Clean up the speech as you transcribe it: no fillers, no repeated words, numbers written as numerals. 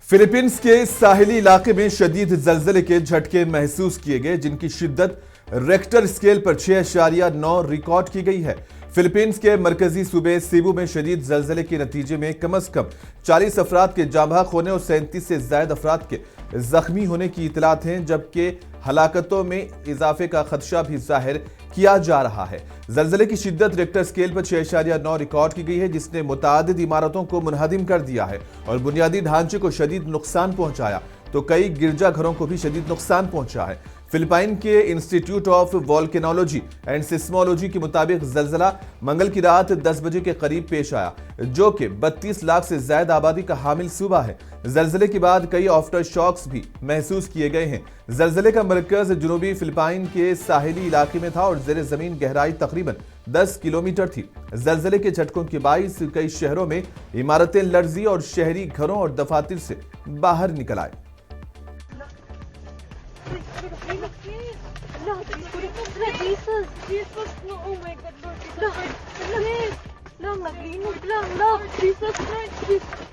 Philippines के साहिली इलाके में शदीद जलजले के झटके महसूस किए गए, जिनकी शिद्दत रेक्टर स्केल पर 6.9 रिकॉर्ड की गई है। फिलीपींस के मरकजी सूबे सीबू में शदीद जलजले के नतीजे में कम से कम 40 अफराद के जाँ बहक होने और 37 से ज्यादा अफराद के जख्मी होने की इतलात हैं, जबकि हलाकतों में इजाफे का खदशा भी जाहिर किया जा रहा है। जलजले की शिद्दत रेक्टर स्केल पर 6.9 रिकॉर्ड की गई है, जिसने मुतादिद इमारतों को मुनहदिम कर दिया है और बुनियादी ढांचे को शदीद नुकसान पहुंचाया, तो कई गिरजाघरों को भी शदीद नुकसान पहुंचा है। फिलिपाइन के institute of volcanology and seismology के मुताबिक जलजला मंगल की रात 10 बजे के करीब पेश आया, जो कि 32 लाख से ज्यादा आबादी का हामिल सूबा है। जलजले के बाद कई आफ्टर शॉक्स भी महसूस किए गए हैं। जलजले का मरकज जनूबी फिलिपाइन के साहिली इलाके में था और जेर जमीन गहराई तकरीबन 10 किलोमीटर थी। जलजले के झटकों के बाइस कई शहरों में इमारतें लर्जी और शहरी घरों और दफातर से बाहर निकल आए। Lang, naglinog lang, lang. Jesus Christ.